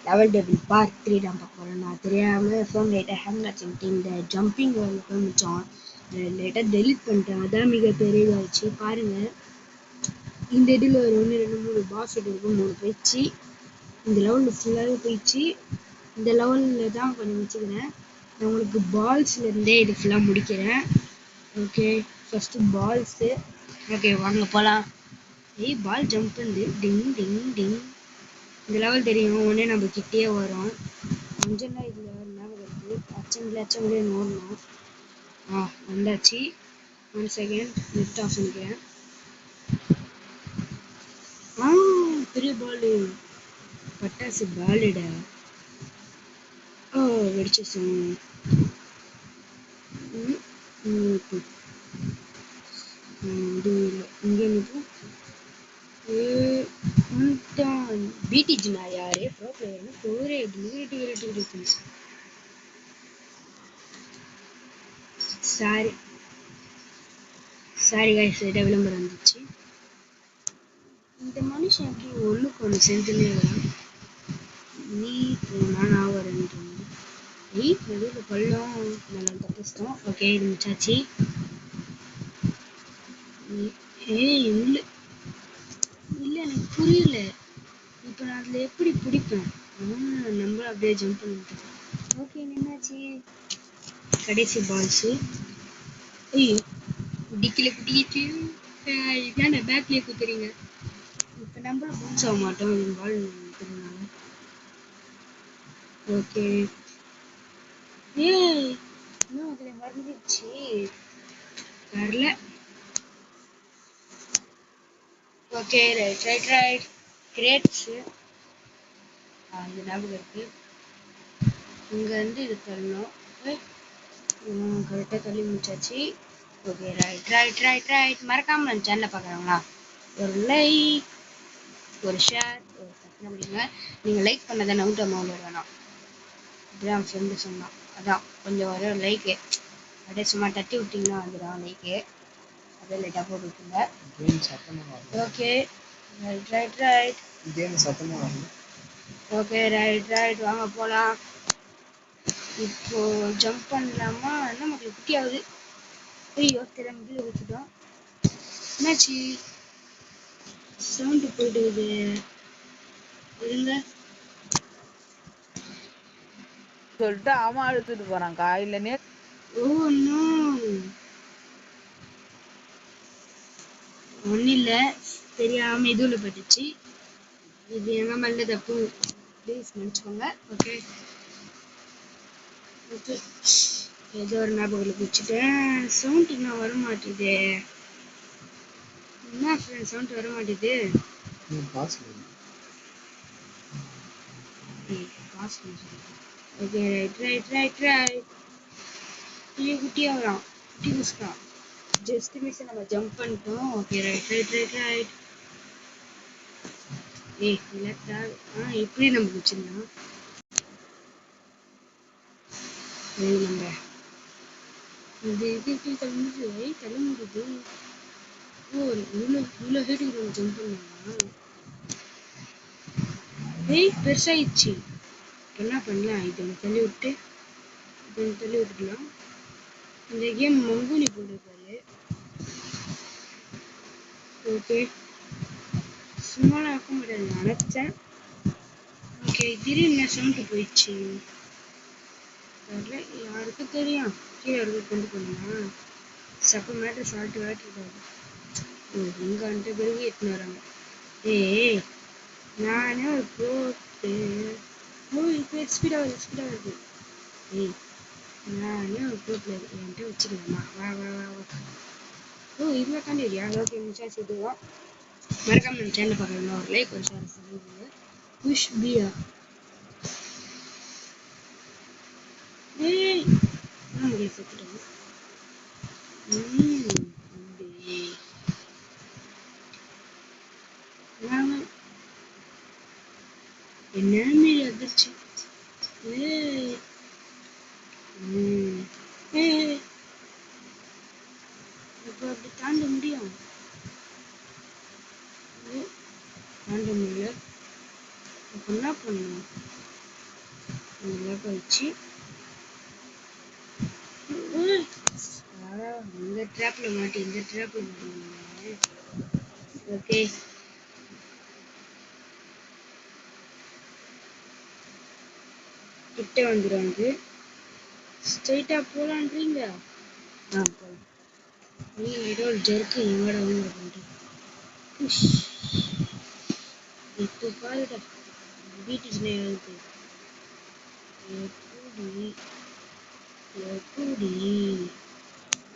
Level table part 3 தான் பார்க்க போகிறோம். நான் தெரியாமல் ஃபோன் லைட்டாக ஹேங் ஆச்சுன்ட்டு இந்த ஜம்பிங் போய் மிச்சோம் லைட்டாக டெலிட் பண்ணிட்டேன். அதான் மிகப்பெரிய இதாகிடுச்சு. பாருங்கள், இந்த இதில் ஒரு 1 2 3 பாஸ் இருக்கும், 3 போயிடுச்சு. இந்த லெவலில் ஃபுல்லாகவே போயிடுச்சு. இந்த லெவலில் தான் கொஞ்சம் வச்சுக்கிறேன். நான் உங்களுக்கு பால்ஸ்லேருந்தே இது ஃபுல்லாக முடிக்கிறேன். Okay, first balls. ஓகே வாங்க போகலாம். பால் ஜம்ப் பண்ணுது, டிங் டிங் டிங். இந்த லெவல் தெரியும், உடனே நம்ம கிட்டே வரும். கொஞ்சம் தான் இதில் ஞாபகம் இருக்குது. அச்சங்களே ஓடணும். வந்தாச்சு. 1 செகண்ட் நெட் ஆஃப் பண்ணிக்கிறேன். பெரிய பாலு, பட்டாசு பாலுட. வெடிச்சு இங்கே நிற்கும். பிடிஜி நான் யாரு ப்ரோ பிளேயர்னு போரே விரட்டு. சாரி கைஸ், லைட்டாக விளம்பரம் வந்துச்சு. இந்த மனுஷன் எப்படி ஒன்றுக்கு ஒன்று செஞ்சுனே வரான். நீ போனா நான் வரேன்ட்டு நடுவில் பள்ளம் நல்லா தப்பிச்சிட்டோம். ஓகே, இது முடிச்சாச்சு. இல்லை எனக்கு புரியல. இப்போ நான் அதில் எப்படி பிடிப்பேன்? நம்மளும் அப்படியே ஜம்ப் பண்ணிட்டேன். ஓகே, என்னாச்சு? கடைசி பால்ஸு. ஐயோ, டிக்கில குட்டிக்கிச்சு. இதான பேக்லேயே குத்துறீங்க. இப்போ நம்மளும் பவுன்ஸ் ஆக மாட்டோம் பால் குத்துறதுனால. ஓகே, இன்னும் அதில் மறந்துடுச்சு. வரல. Okay, right grades. இது ஞாபகம் இருக்கு. இங்கேருந்து இது தரணும். கரெக்டாக தள்ளி முடிச்சாச்சு. Okay, right. மறக்காமல் நம்ம சேனலை பார்க்குறாங்களா, ஒரு லைக், ஒரு ஷேர், ஒரு சப்ஸ்கிரைப் பண்ணிடுங்க. நீங்கள் லைக் பண்ணதை நவுட் அமௌண்ட் வேணாம். இப்படிதான் ஃப்ரெண்டு சொன்னான். அதான் கொஞ்சம் ஒரு லைக்கு அப்படியே சும்மா தட்டி விட்டிங்கன்னா வந்துடும் லைக்கு. அப்படியே லைட்டாக போட்டு விட்டுருங்க. Okay, right. ஓகே, ரைட் வாங்க போகலாம். இப்போ ஜம்ப் பண்ணலாமா? என்ன மக்கள் குட்டியாகுது. ஐயோ, திறந்து வச்சுட்டோம். என்னாச்சு? சவுண்டு போயிடுது. இருங்க சொல்லிட்டு அவன் அழுத்துட்டு போறான் காயிலனே. ஒன்றும் இல்லை, தெரியாமல் இதுவில் பட்டுச்சு. இது எங்கள் மேலே தப்பு, ப்ளீஸ் மன்னிச்சுக்கோங்க. ஓகே, ஏதோ ஒரு ஞாபகம் வச்சுட்டேன். சவுண்ட் இன்னும் வர மாட்டேது. என்ன ஃப்ரெண்ட், சவுண்ட் வர மாட்டேது. Okay, right. குட்டியாக வரான், குட்டி குஸ்கா. ஜஸ்ட் மிஸ் நம்ம ஜம்ப் பண்ணிட்டோம். Okay, right. இல்லட்டா இப்படி நம்ம வச்சிருந்தோம். நம்ம இது தள்ள முடியுது. இவ்வளோ ஹைட்டுக்கு நம்ம ஜம்ப் பண்ணலாம். பெருசாயிடுச்சு. என்ன பண்ணலாம், இதை தள்ளி விட்டுக்கலாம். இந்த கேம் மங்குனி போட்டுருக்காரு. ஓகே, சும்மா ஆக்க முடியாது நினச்சேன். ஓகே, திடீர்னு சவுண்டு போயிடுச்சு. யாருக்கும் தெரியும். கீழே இருக்க கொண்டு போனோம்னா சப்ப மேட்டர் சால்ட்டு வேட்டிருக்காது. இங்கே வந்துட்டு பிறகு எட்டுன்னு வராங்க. நானே ஒரு போட்டு இப்போ ஸ்பீடாக வருது. நானே ஒரு போட்டில் என்கிட்ட வச்சுக்கலாமா? வா. இவ்வளோ தாண்டி வரியா? ஓகே, முடிச்சாச்சு. இதுவும் மறக்காம நம்ம சேனல் பார்க்கலாம். ஒரு லைக், ஒரு ஷேர் பண்ணுங்க. புஷ் பியா. நம்மளே செத்துட்டோம். என்ன மாரி அதிர்ச்சி. இப்போ அப்படி தாண்ட முடியும்? தாண்ட முடியல. அப்போ என்ன பண்ணணும்? நல்லா கழிச்சு இந்த ட்ராப்ல மாட்டி ஓகே. கிட்ட வந்துடுவாங்க. ஸ்ட்ரைட்டா போலான்றீங்க. போலாம். நீ ஏதோ ஒரு ஜெர்க்கு என்னோட வந்து பண்றேன். இப்போ பாருடா வீட்டுக்குள்ளே இருக்கு. எப்படி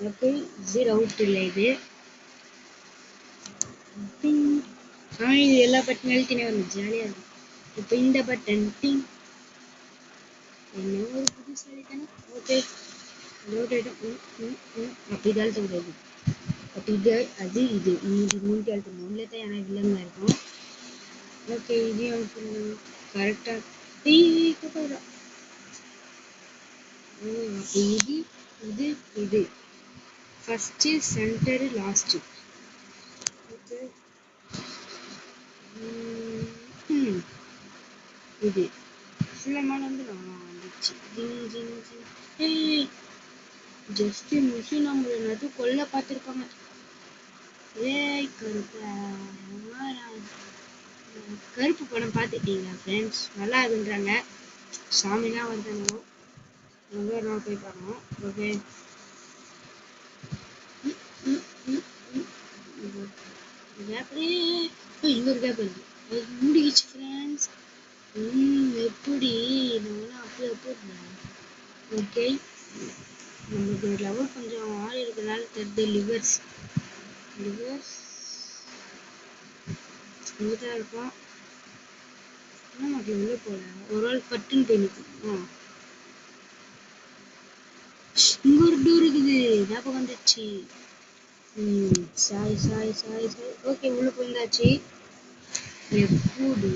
ஓகே. 0 அவுட் இல்லை இது. இது எல்லா பட்டன் எழுத்தினே வந்து ஜாலியா இருக்கும். இப்போ இந்த பட்டன் டிங் என்ன ஒரு புத்திசாலித்தனம். ஓகே அப்படி அழுத்தக்கூடாது. அப்படி இது அது இது மூணு அழுத்தணும். ஒன்றுல தான் எனக்கு வில்லங்கா இருக்கும். ஓகே இதையும் கரெக்டா கூப்பிடா. அப்போ இது இது இது ஃபர்ஸ்ட் சென்டர் லாஸ்ட். ஓகே இது ஃபுல்லமான வந்து நான் வந்துச்சு. ஜஸ்ட் மிஷின் நம்மள நடு கொல்ல பார்த்துருப்பாங்க. ஏய் கருப்பு படம் பார்த்துட்டீங்களா ஃப்ரெண்ட்ஸ்? நல்லா இருக்குன்றாங்க. சாமிலாம் வருதானோ அங்கே நான் போய் பார்க்கணும். ஓகே இங்க ஒரு கேப் இருக்கு. அது முடிச்சு ஃப்ரெண்ட்ஸ். எப்படி நான் அப்படியே போடுறேன். ஓகே நம்மளுக்கு லெவல் கொஞ்சம் ஆள் இருக்கிறதுனால தெரியுது. லிவர்ஸ் இங்கே தான் இருக்கும். ஆனால் அது உள்ளே போகல. ஒரு ஆள் பட்டுன்னு போய் நிற்கும். இங்கே ஒரு டோர் இருக்குது. ஞாபகம் வந்துச்சு. சாய் ஓகே உள்ள போயிருந்தாச்சு. எப்படி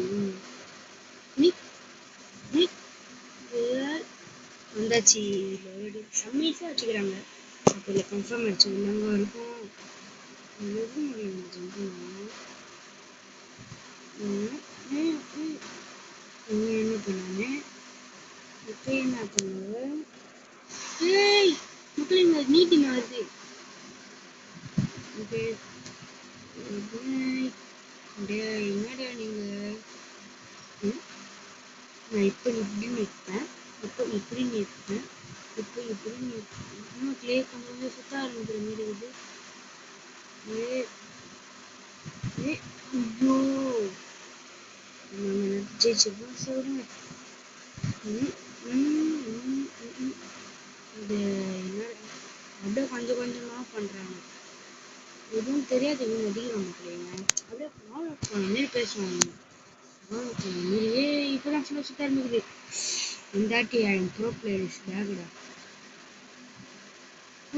வந்தாச்சு. செம்மீஸாக வச்சுக்கிறாங்க. அப்போ இல்லை கன்ஃபார்ம் ஆயிடுச்சு. உள்ளங்க இருக்கும். என்ன பண்ணானே இப்போ என்ன பண்ணுவேன். மக்கள் நீட்டி வருது. ஓகே என்னடா நீங்க நான் இப்போ இப்படி நிற்பேன். இப்போ இப்படி நிற்பேன். இப்போ இப்படி நிற்பேன். இன்னும் கிளே கொஞ்சம் சுத்த ஆரம்பிக்கிற மாதிரி இருக்குது. ஐயோ நம்ம ஜெயிச்சிருக்கோம் சொல்லுங்க. இது என்ன அப்படியே கொஞ்சம் கொஞ்சமாக பண்ணுறாங்க. எதுவும் தெரியாது. இவங்க அடிக்கிற மக்களைங்க அப்படியே மாரி பேசுவாங்க. இப்பதான் ஃபுல்லாக சுத்த ஆரம்பிக்குது. இந்தாட்டி ப்ரோ பிளேயர்ஸ் பேகுடா.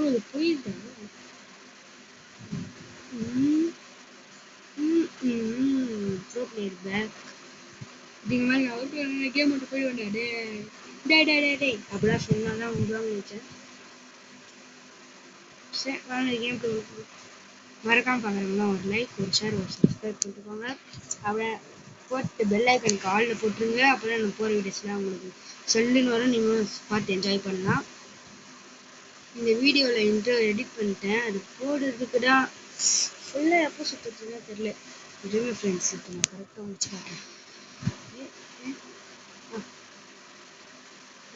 அது போயிருந்தா ப்ரோ பிளேயர் பேக். இதுக்கு மேலே நான் கேம் மட்டும் போயிடுவேன். டே அப்படிலாம் சொன்னாதான் உங்களாம் நினைச்சேன். சரி வாங்க கேம் போய் மறக்காம பார்க்குறவங்களாம் ஒரு லைக் ஒரு ஷேர் ஒரு சப்ஸ்கிரைப் பண்ணிட்டுக்கோங்க. அவளை போட்டு பெல் ஐக்கனுக்கு ஆளில் போட்டுருங்க. அப்போ தான் நான் போகிற வீடியோஸ்லாம் உங்களுக்கு சொல்லுன்னு வரும். நீங்களும் பார்த்து என்ஜாய் பண்ணலாம். இந்த வீடியோவில் இன்ட்ரோ எடிட் பண்ணிட்டேன். அது போடுறதுக்கு தான் ஃபுல்லாக எப்போ சுற்றுறதுன்னா தெரில. இதுவுமே ஃப்ரெண்ட்ஸ் இப்போ நான் கரெக்டாக முடிச்சு காட்டுறேன்.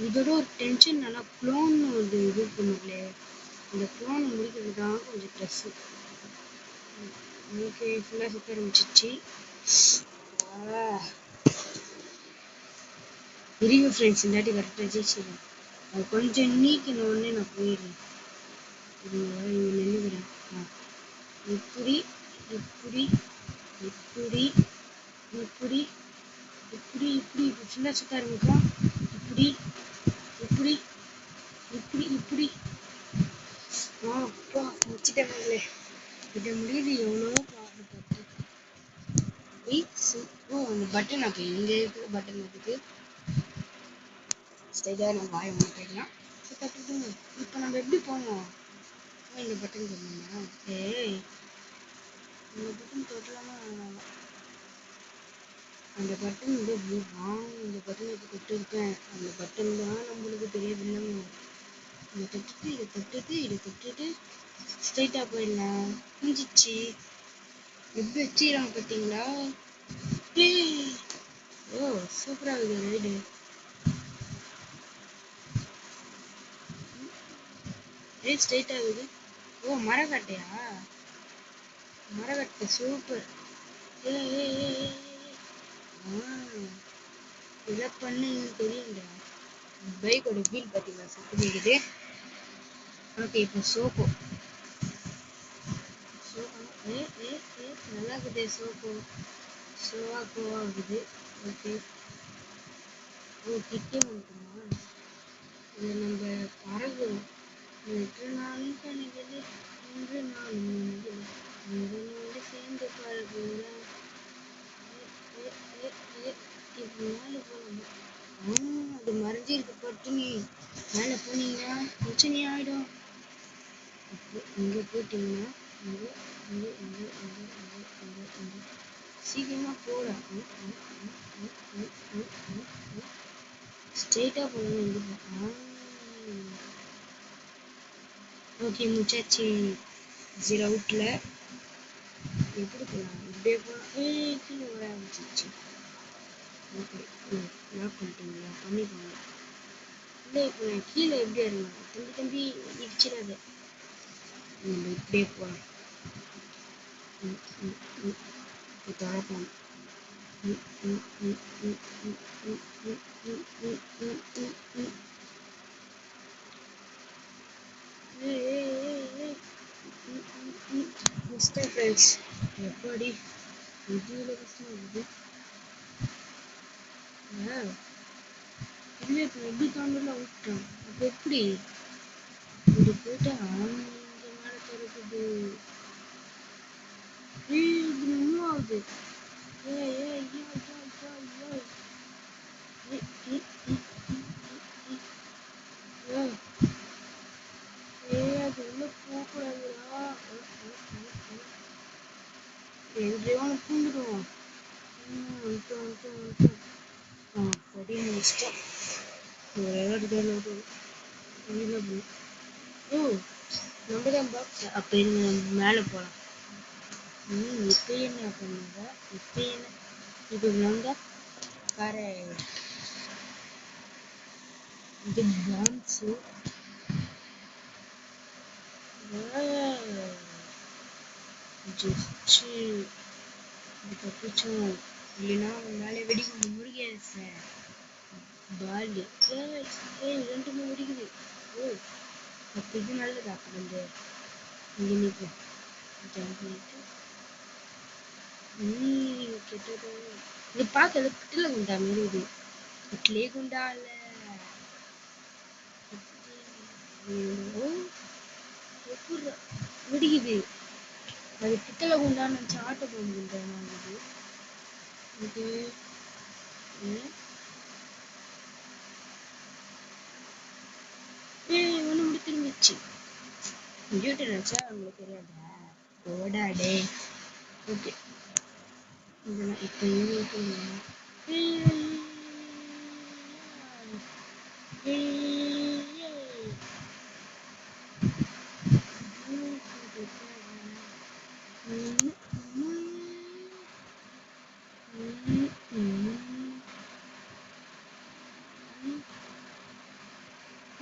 இதோட ஒரு டென்ஷன் நல்லா க்ளோன்னு ஒரு இது பண்ணுங்களே. இந்த க்ளோனை முடிக்கிறது தான் கொஞ்சம் ட்ரெஸ்ஸு. ஓகே ஃபுல்லாக சுற்ற ஆரம்பிச்சிச்சு. இருங்க ஃப்ரெண்ட்ஸ் இந்தாட்டி கரெக்டாக ஜெயிச்சிடுறேன். அது கொஞ்சம் நீக்கணுன்னே நான் போயிடுறேன். இவங்க நின்றுக்கிறேன். இப்படி இப்படி இப்படி இப்படி இப்படி இப்படி இப்படி ஃபுல்லாக சுற்ற ஆரம்பிக்கும். இப்படி இப்படி இப்படி இப்படி அப்பா முடிச்சிட்டேங்களே. இதை முடியுது எவ்வளோ பாடுபட்டு. அந்த பட்டன் அப்போ எங்கே இருக்கிற பட்டன் இருக்குது. ஸ்டைலாக நம்ம வாய மாட்டேங்கலாம். இப்போ நம்ம எப்படி போனோம். இந்த பட்டன் போடணுமா. இந்த பட்டன் தொட்டலாமா. அந்த பட்டன் வந்து இந்த பட்டன் இப்போ தொட்டிருப்பேன். அந்த பட்டன் தான் நம்மளுக்கு பெரிய வில்லங்க. இதை தொட்டுட்டு ஸ்ட்ரைட்டா போயிடலாம். புரிஞ்சிச்சு. எப்படி வச்சுக்கிறாங்க பார்த்தீங்களா? ஓ சூப்பரா இருக்குது ரைடு. ஸ்ட்ரைட்டா இருக்குது. ஓ மரக்கட்டையா? மரக்கட்டை சூப்பர். இதை பண்ணு தெரியும்டா. பைக்கோட வீல் பார்த்தீங்களா சத்து இருக்குது. ஓகே இப்போ சோப்பு நல்லா இருக்குது. சோப்பு ஸ்லோவா கோவாகுது. ஓகே ஓ கிட்டே வந்துட்டோமா? இது நம்ம பறகுறோம். நேற்று நானும் கணிதது இன்று நானும் உங்களோடு சேர்ந்து பறகுறேன். இப்படி மேலே போகணும். அது மறைஞ்சிருக்கு பட்டு நீ மேலே போனீங்கன்னா பிரச்சனை ஆயிடும். இங்கே போயிட்டீங்கன்னா இங்கே இங்கே இங்கே இங்கே இங்கே இங்கே இங்கே சீக்கிரமா போட ஸ்ட்ரெயிட்டா போகணும். இங்கே ஓகே முச்சாச்சு. ஜீரோவுட்ல எப்படி போகலாம்? இப்படியே போகலாம். கீழே வர ஆரம்பிச்சிச்சு. ஓகே லாக் பண்ணிட்டீங்களா? பண்ணிக்கோங்க. இல்லை இப்போ கீழே எப்படி இறங்கலாம்? தம்பி இடிச்சிடாத. நம்ம இப்படியே போகலாம். தொடப்போம். மிஸ்டர் ஃப்ரெண்ட்ஸ் எப்படி இதில் கஷ்டமாக இருக்குது. இல்லை இப்போ எப்படி தாண்டல விட்டோம். அப்போ எப்படி இப்படி போயிட்டா இங்கே மேலே திறக்குது. இப்படி மூவ் ஆகுது. அது உள்ள போகக்கூடாதுடா. எங்கேயோன்னு பூந்துடுவோம். படி முடிச்சிட்டோம். ஓ நம்ம தான் பாக்ஸ். அப்போ இருங்க நம்ம மேலே போகலாம். இப்போ என்ன பண்ணுங்க? இப்போ என்ன இப்போ நாங்க பாரு இது பான்ஸு ஜஸ்ட் தப்பிச்சோம். இல்லைன்னா மேலே வெடிக்கும். முருகேச பால் ரெண்டுமே வெடிக்குது. ஓ அப்போ இது நல்லதா? நம்ம இங்கே நிற்போம். ஜம்ப் பண்ணிட்டு கெட்டது இது பார்க்கறது பிட்டில குண்டா மாரி இது. பிட்டிலே குண்டா இல்லை. எப்படி வெடிக்குது? அது பித்தளை குண்டான்னு நினச்சி ஆட்டோ போக குண்டானது. இது ஒன்று முடி திரும்பிச்சு. கம்ப்யூட்டர் நினச்சா உங்களுக்கு தெரியாதா? ஓடாடே. ஓகே இதெல்லாம் இப்போ எங்கே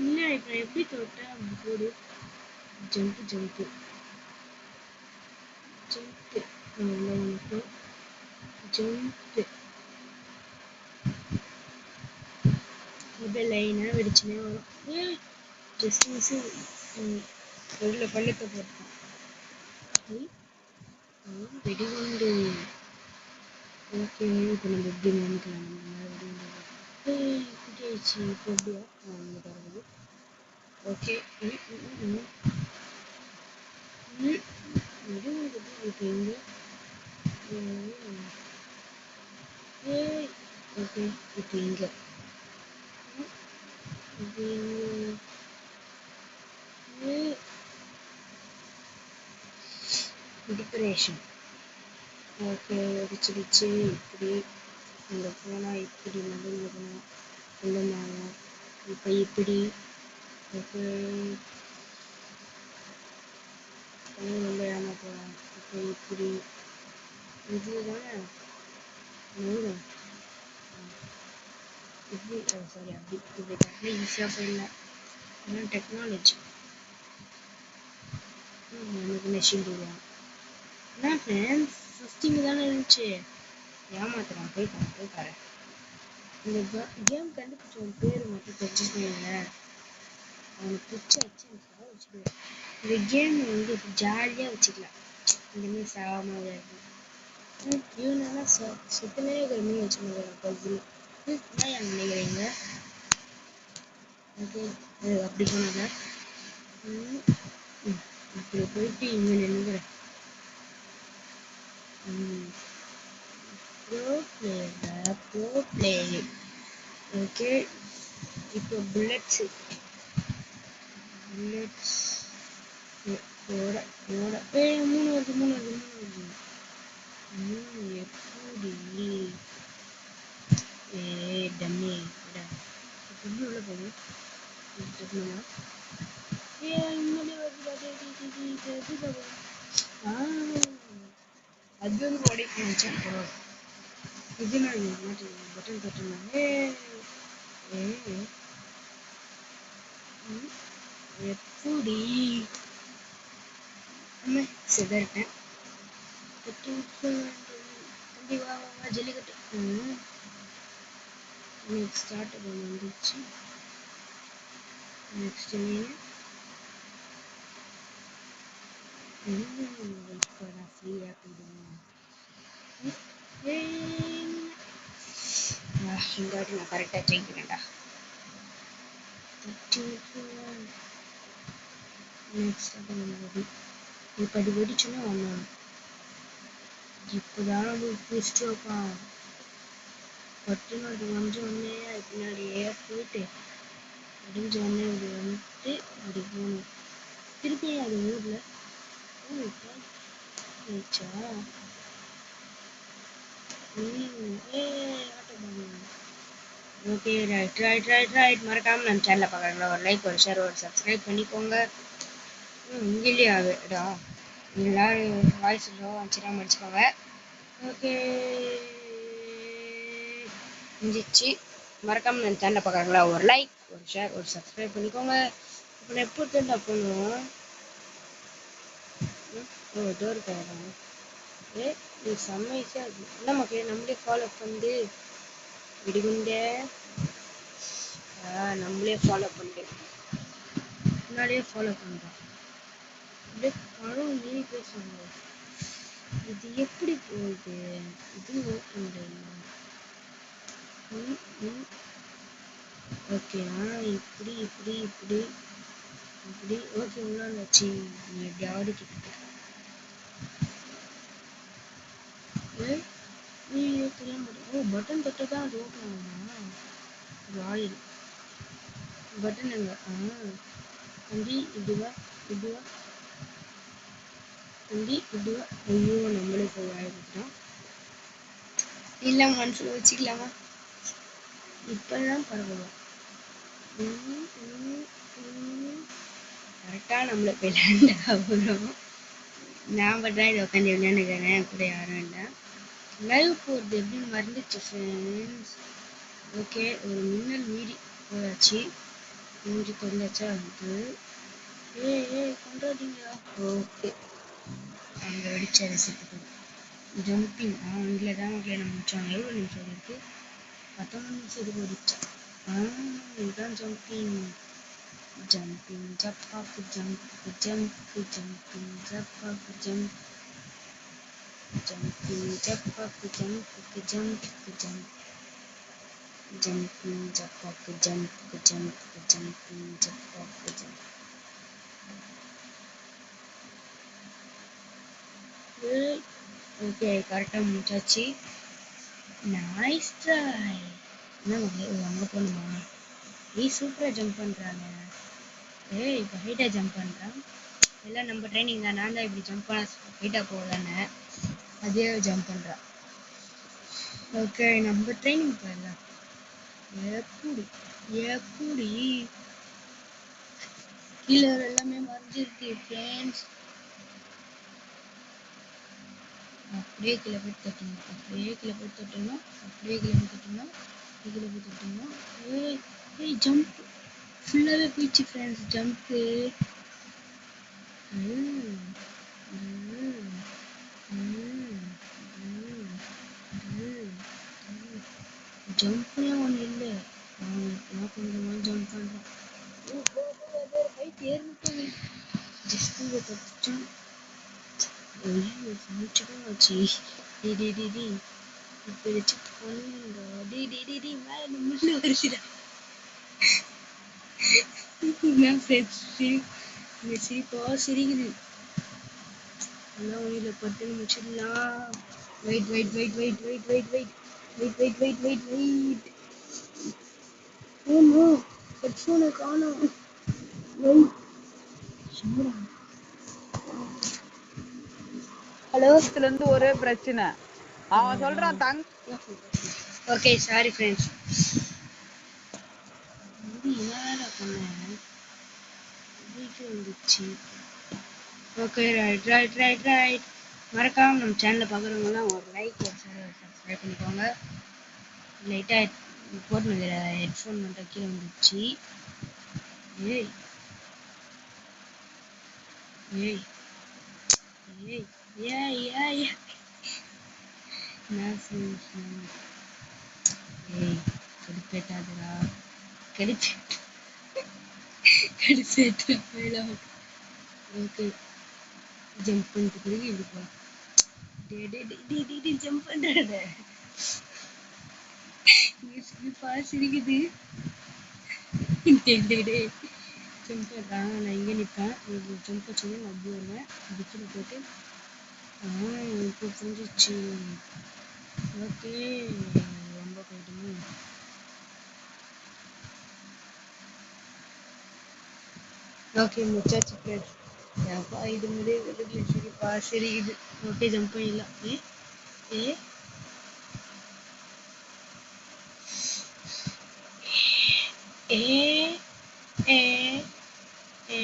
இல்லை இப்போ எப்படி தொட்டா அப்படி போடு. ஜம்ப்பு ஜம்ப்பு ஜம்ப்பு உனக்கு ஜம்ப்பு அப்படியே லைனாக வெடிச்சுனே வரும். ஜஸ்ட் மிஸ் நடுவில் பள்ளத்தை போட்டோம். வெடிகுண்டு. ஓகே இப்போ நம்ம எப்படி நினைக்கலாம்? நம்ம மேலே வெடிகுண்டு குட்டி ஆயிடுச்சு. இப்போ எப்படியா இங்கே பாருங்க. ஓகே வெடிகுண்டு இப்போ எங்கே? ஓகே இப்போ இங்கே டிப்ரெஷன். ஓகே வெடிச்சிடுச்சு. இப்படி இங்கே போனால் இப்படி நடந்துடும் இந்த மாதிரி இப்போ இப்படி இப்போ ரொம்ப ஏமாற்றலாம் இப்போ இப்படி இது தானே நூறும் இப்படி சாரி அப்படி இப்படி கட்டில் ஈஸியாக போயிடலாம் ஏன்னா டெக்னாலஜி எனக்கு மெஷின் போடுவான் என்ன ஃப்ரெண்ட்ஸ் ஃபஸ்ட்டிங்க தானே இருந்துச்சு ஏமாத்துறான் போய் பாரு இந்த கேம் கண்டுபிடிச்சவன் பேர் மட்டும் தெரிஞ்சுக்கோங்க அவனுக்கு பிடிச்சி வச்சுடுவேன் இந்த கேம் வந்து இப்போ ஜாலியாக வச்சுக்கலாம் இந்தமாரி சாகாமல் இருக்கும் இவனெல்லாம் சுத்தமே இருக்கிற மீன் வச்சுக்கோங்க பஸ்ஸில் என்ன ஏன் நினைக்கிறீங்க ஓகே அப்படி போனாங்க இப்படி போயிட்டு இங்கே நினைக்கிறேன் ப்ரோ பிளேயர் ஓகே இப்போ புல்லட்ஸ் போட மூணு வருது எப்படி டம்மி எப்படி உள்ள போகுது அது வந்து உடைக்கணும் இது நான் பட்டன் தட்டுனா எப்படி சிதறிட்டேன் தம்பி வா ஜல்லிக்கட்டு நெக்ஸ்ட் ஸ்டார்ட் வந்துச்சு நெக்ஸ்ட் மீன் ஃப்ரீயாக போயிடுவோம் இந்த வாட்டி நான் கரெக்டாக ஜெயிக்கிறேன்டா நெக்ஸ்ட் இப்போ அது வெடிச்சுன்னா ஒன்றும் இப்போதான் அது ட்விஸ்ட் வைப்பான் பட்டுன்னு அது ஒன்னே பின்னாடியே போயிட்டு முடிஞ்ச உடனே அது வந்துட்டு அப்படி போகணும் திருப்பி அது ஊரில் ஆச்சா ஓகே ரைட் மறக்காம நம்ம சேனலை பார்க்குறாங்களா ஒரு லைக் ஒரு ஷேர் ஒரு சப்ஸ்கிரைப் பண்ணிக்கோங்க இங்கேயே ஆகுடா எல்லாரும் வாய்ஸ் லோ வந்துச்சுன்னா முடிச்சுக்கோங்க ஓகே முடிஞ்சிச்சு மறக்காம நம்ம சேனலை பார்க்குறாங்களா ஒரு லைக் ஒரு ஷேர் ஒரு சப்ஸ்கிரைப் பண்ணிக்கோங்க அப்புறம் எப்போ தெரிஞ்சா பண்ணுவோம் டோர் போயிடலாம் இது செம்ம ஈஸியாக இருக்கும் என்ன மக்களே நம்மளே ஃபாலோ பண்ணி விடுகுண்ட நம்மளே ஃபாலோ பண்ணுறோம் முன்னாடியே ஃபாலோ பண்ணுறோம் அப்படியே படம் ஏறி பேசுவாங்க இது எப்படி போகுது இது ஓகே ஓகே இப்படி இப்படி இப்படி இப்படி ஓகே உள்ளாச்சு நீ எப்படியாவது கிட்ட தெரியாம பட்டன் தொட்டு தான் அது ஓப்பன் ஆகுமா வாயில் பட்டன் எங்க தம்பி இப்படிவா இப்படிவா தம்பி இப்படிவா ஐயோ நம்மளே போய் ஆயிடுச்சோம் இல்லை மனசில் வச்சுக்கலாமா இப்போதான் பரவாயில்ல கரெக்டாக நம்மளை போய் லேண்ட் ஆகுறோம் நான் பட்றேன் இதை உட்காந்து விளையாண்டுக்கிறேன் கூட யாரும் இல்லை லைவ் போகிறது எப்படின்னு மறந்துச்சு ஃப்ரெண்ட்ஸ் ஓகே ஒரு மின்னல் மீறி போயாச்சு மூஞ்சி கொண்டாச்சா வந்து கொண்டாடிங்களா ஓகே அங்கே வெடிச்ச ரெசிபி ஜம்பிங் இதில் தான் மக்களே நம்ம முடிச்சாங்க எவ்வளோ நிமிஷம் இருக்குது 19 நிமிஷத்துக்கு வெடிச்சா இதுதான் jumping jumping jump off jump jumping jump off jump jumping jump off jump jumping jump off jumping jump off jump okay கரெக்டாக முடிச்சாச்சு நைஸ் ட்ரை என்ன அங்கே போகணுமா சூப்பராக ஜம்ப் பண்ணுறாங்க இப்போ ஹைட்டாக ஜம்ப் பண்ணுறான் எல்லாம் நம்ம ட்ரைனிங் தான் நான் தான் இப்படி ஜம்ப் பண்ண ஹைட்டாக போகலான்னு அதே ஜம்ப் பண்ணுறான் ஓகே நம்ம ட்ரைனிங் போயிடலாம். எப்படி எப்படி கீழே எல்லாமே மறைஞ்சிருக்கு ஃப்ரெண்ட்ஸ். அப்படியே கீழே போய் தட்டணும், அப்படியே கீழே போய் தட்டணும், அப்படியே கீழே போய் தட்டணும், கீழே போய் தட்டணும். ஏய் ஏய் ஜம்ப் ஃபுல்லாகவே போயிடுச்சு ஃப்ரெண்ட்ஸ். ஜம்ப்பு ஜம்ப்லாம் ஒன்றும் இல்லை. அவன் இப்போதான் கொஞ்சமாக ஜம்ப் பண்ணுறான். ஏறிட்டு ஜஸ்ட் இதை தப்பிச்சான். ஐயோ சமைச்சுதான் ஆச்சு. டி டி டி டி இப்போ வச்சு பண்ணுங்க. டி டி டி டி மேலே முள்ளு வருதுடா. நான் ஃப்ரெண்ட்ஸ் சிரிப்பா சிரிக்குது. எல்லாம் உயிரை பட்டு முடிச்சிடலாம். Wait wait wait wait wait wait wait wait wait wait wait wait. ஓ ஹெட்ஃபோனை காணோம். Wait hello. இதுல இருந்து ஒரே பிரச்சனை. அவன் சொல்றான் ஓகே சாரி ஃப்ரெண்ட்ஸ். என்னடா பண்ணேன் வந்துச்சு. Okay right right right right. மறக்காம நம்ம சேனலை பார்க்குறவங்கலாம் ஒரு லைக் ஒரு சப்ஸ்கிரைப் பண்ணிக்கோங்க. லைட்டாக போட்டு ஹெட்ஃபோன் மட்டும் கீழே வந்துச்சு. ஏய் ஏய் ஏய் ஏய் ஏய் என்ன சொல்லுங்க. ஏய் கடுப்பேட்டாதடா. கடுப்பேட்டா போயிடலாம். ஓகே ஜம்ப் பண்ணிட்டு பிறகு இப்படி போகலாம். டே டே டே டே டே ஜம்ப் பண்ணுறத சிரிப்பா சிரிக்குது. டே டே டே ஜம்ப் பண்ணுறாங்க. நான் இங்கே நிற்பேன். ஜம்ப் வச்சோன்னே நான் அப்படி வருவேன். டிக்கில் போட்டு இப்போ புரிஞ்சிச்சு. ஓகே ரொம்ப போயிட்டுமே. ஓகே முடிச்சாச்சு ஃப்ரெண்ட்ஸ். அப்பா இது முடிய வெள்ளத்துல சிரிப்பா சிரிக்குது. ஓகே ஜம்ப் பண்ணிடலாம். ஏ ஏ ஏ ஏ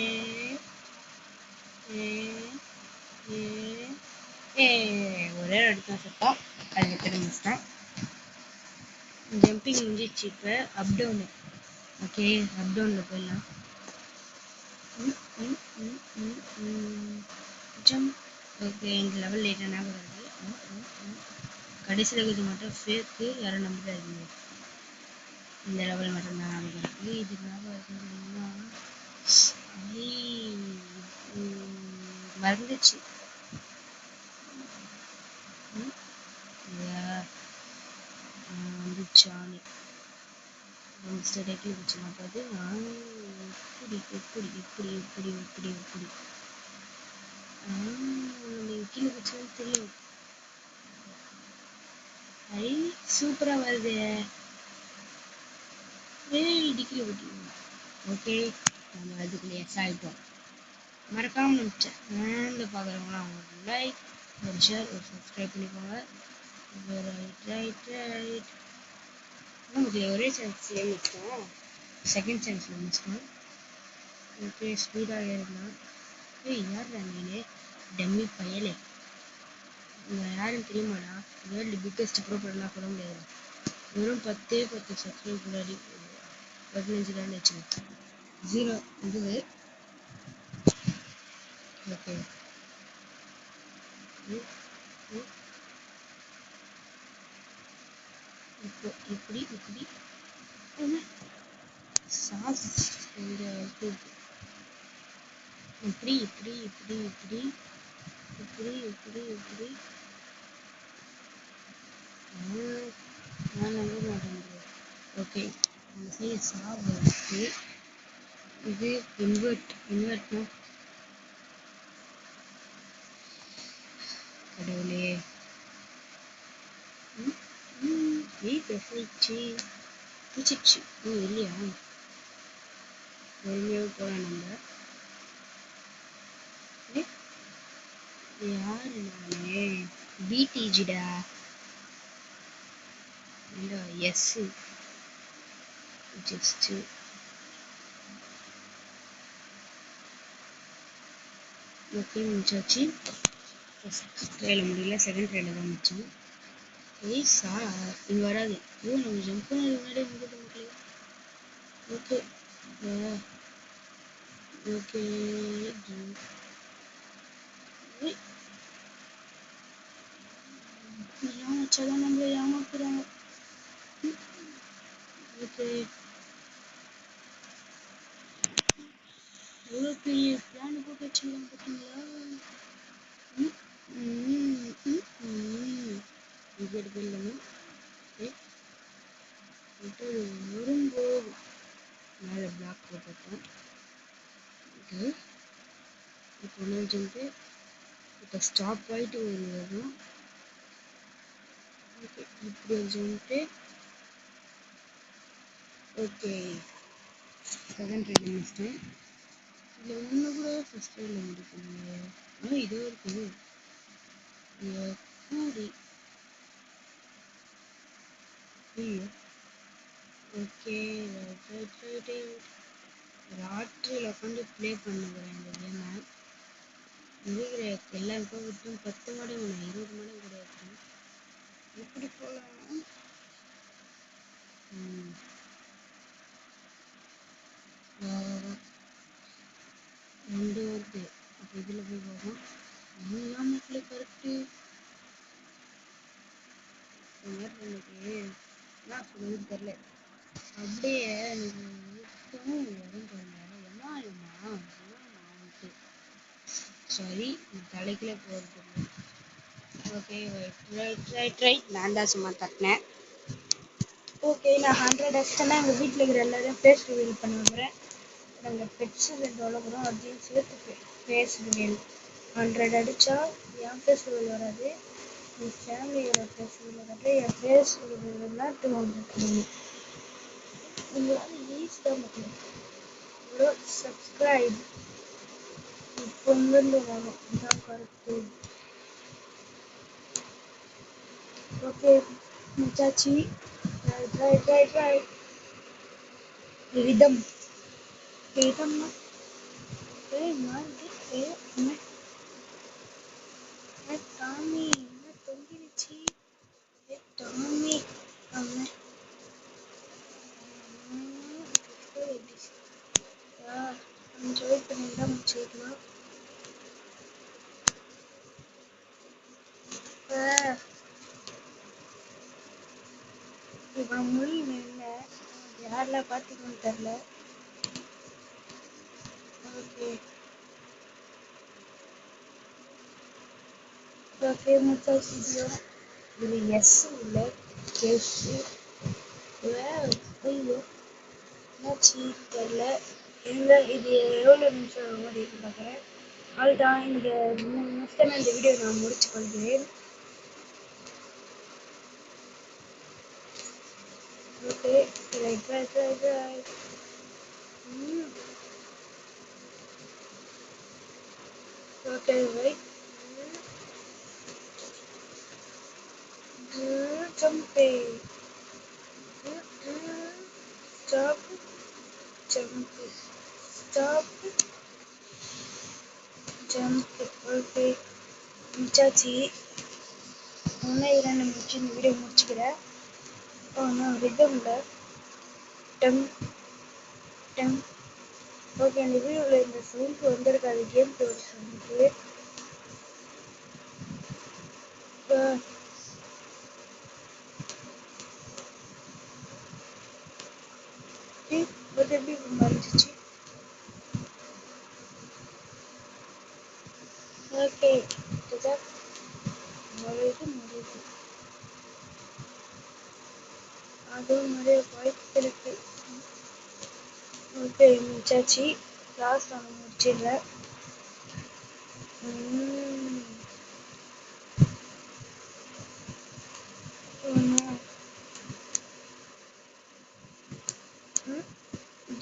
ஏ ஏ ஏ ஒரே அடித்தான் சத்தம். அது தெரிஞ்சிச்சிட்டான். ஜம்பிங் முடிஞ்சிச்சு. இப்போ அப் டவுனு. ஓகே அப் டவுனில் போயிடலாம். ஜம்ப். ஓகே இந்த லெவல் லேட்டாக ஞாபகம் இருக்குது. கடைசியில் இருக்கிறது மட்டும் ஃபேக்கு, யாரும் நம்பிடாதீங்க. இந்த லெவல் மட்டும் தான் ஞாபகம் இருக்குது. இது ஞாபகம் இருக்குன்னா மறந்துச்சு. வந்துச்சானே மிஸ்டேக்கில் வச்சுனா பார்த்து எப்படி எப்படி எப்படி எப்படி எப்படி எப்படி கீழே வச்சாலும் தெரியும். ஐ சூப்பராக வருது. இடிக்கல விட்டுருவோம். ஓகே நம்ம அதுக்குள்ளே எஸ் ஆகிட்டோம். மறக்காமல் நம்ம சேனலில் பார்க்குறவங்களாம் ஒரு லைக் ஒரு ஷேர் ஒரு சப்ஸ்கிரைப் பண்ணிக்கோங்க. Right right right. நமக்கு ஒரே சான்ஸ்லேயே மிச்சோம். செகண்ட் சான்ஸில் மிச்சோம். ஓகே ஸ்பீடாக ஏறலாம். யார் நீனே டம்மி பயலே. யாரும் தெரியுமாடா? வேர்ல்டு பிக்கஸ்ட் ப்ரோ பண்ணலாம் கூட முடியாது. வெறும் 10 சப்ஸ்கிரைப் முன்னாடி 15 தான் வச்சு 0 இது. ஓகே இப்போ இப்படி இப்படி சாஸ் இந்த இப்படி இப்படி இப்படி இப்படி இப்படி இப்படி இப்படி நான் நம்ப மாட்டேன். ஓகே நம்ம செய்ய சாப்பிட்டு இது இன்வெர்ட்னா கடவுளே. பெருசாயிடுச்சு பிடிச்சிடுச்சு. இல்லையா பொறுமையாக போகலாம் நம்ம. யாரு நானே பிடிஜிடா. இந்த எஸ் ஜஸ்ட் ஓகே முடிச்சாச்சு. ஃபர்ஸ்ட் ட்ரைல முடியல, செகண்ட் ட்ரைல தான் முடிச்சோம். ஐஸா இங்கே வராது. ஓ நம்ம ஜம்ப் பண்ணது முன்னாடியே முடிஞ்சது மக்களே. ஓகே ஓகே இதெல்லாம் வச்சாதான் நம்மளை ஏமாத்துறாங்க. ஓகே எவ்வளோ பெரிய பிளான் போட்டு வச்சுருக்காங்க பார்த்தீங்களா? இது எடுத்து இல்லைன்னா வரும்போது மேலே பிளாக் போட்டுருக்கோம். ஓகே இப்போ என்ன சொல்லிட்டு இப்போ ஸ்டாப் ஆகிட்டு வரும். ஓகே இப்படி சொல்லிட்டு ஓகே செகண்ட் ரைடு முடிச்சிட்டேன். இதில் ஒன்று கூட ஃபஸ்ட் ரைடில் முடிக்கலையே. ஆனால் இதோ இருக்குது கூடி. ஐயோ ஓகே ராத்திரியில் உட்காந்து ப்ளே பண்ணுறேன் இந்த கேமை. இருக்கிற எல்லாருக்கும் விட்டும் 10 மடங்கு 20 மடங்கு கூட இருக்கும். எப்படி போகலாம்? ரெண்டு வருது. அப்போ இதில் போய் போகும். எல்லாம் மக்களே கரெக்டு. எனக்கு என்ன சொல்லுன்னு தெரில. அப்படியே எனக்கு வரும் பாருங்க. எம்மான்ட்டு சாரி தலைக்குள்ளே போகிறது. ஓகே ரைட் நான் தான் சும்மா தட்டினேன். ஓகே நான் 100 அடிச்சிட்டேன்னா எங்கள் வீட்டில் இருக்கிற எல்லாரையும் ஃபேஸ் ரிவீல் பண்ண போகிறேன். நாங்கள் பெட்ஸ் ரெண்டு வளர்க்குறோம், அதையும் சேர்த்து ஃபேஸ் ரிவீல் 100 அடித்தா என் ஃபேஸ் ரிவீல் வராது, என் ஃபேமிலியோட ஃபேஸ் ரிவீல் வராது. என் ஃபேஸ் ரிவீல்னா 200 உங்களால் ஈஸி தான் முடியும். ஒரு சப்ஸ்கிரைப் இப்போ இங்கிருந்து வரும், இதுதான் கரெக்டு. ஓகே முடிச்சாச்சு. ரைட் ரிதம் ரிதம்னா என்ன டாமி என்ன தொங்கிடுச்சு. டாமி அவன் என்ஜாய் பண்ணி தான் முடிச்சிடலாம். இப்போ மொழி இல்லை, யாரெல்லாம் பார்த்தீங்கன்னு தெரில. ஓகே ஓகே முடிச்சாச்சு. இது எஸ் இல்லை எஸ். ஐயோ என்னாச்சு தெரில. இது எவ்வளோ நிமிஷம் மாதிரி பார்க்குறேன். அதுதான் இந்த 3 நிமிஷத்தில் இந்த வீடியோ நான் முடிச்சு கொள்கிறேன். ஓகே ரைட் ஓகே ரைட் ஜம்பே stop jump stop jump. Okay முடிச்சாச்சு. இன்னும் 2 நிமிஷம் இந்த வீடியோ முடிச்சுக்கிறேன். நான் ரிதமில் டம் டம். ஓகே இந்த வீடியோவில் இந்த சவுண்ட் வந்திருக்காது, கேம் பிளேயோட சவுண்டு. எப்படி மறைஞ்சிச்சு. ஓகே முடியுது அதுவும் நிறைய வாய்ப்பு இருக்கு. ஓகே முடிச்சாச்சு. லாஸ்ட் நான் முடிச்சிடல.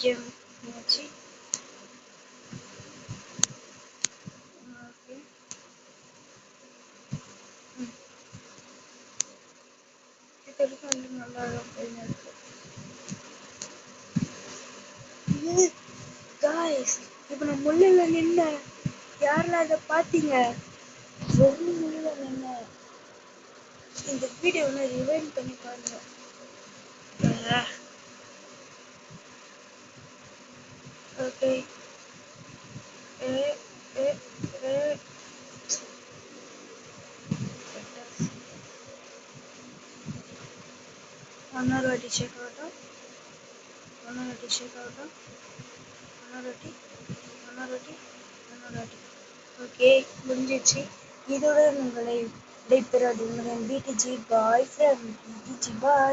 ஜெம் ஆச்சு. ஓகே வரைக்கும் வந்து நல்லா போயின்னு இருக்கு. காய்ஸ், இப்போ நான் முள்ளில் நின்ன யாரெல்லாம் அதை பார்த்தீங்க? வெறும் முள்ளில் நின்ன இந்த வீடியோவை ரிவைண்ட் பண்ணி பாருங்க. ஓகே. இன்னொரு வாட்டி செக் ஆகட்டும். இன்னொரு வாட்டி. ஓகே, முடிஞ்சிச்சு. இதோட உங்களை விடைபெறுவது உங்களின் PDG bye from PDG bye.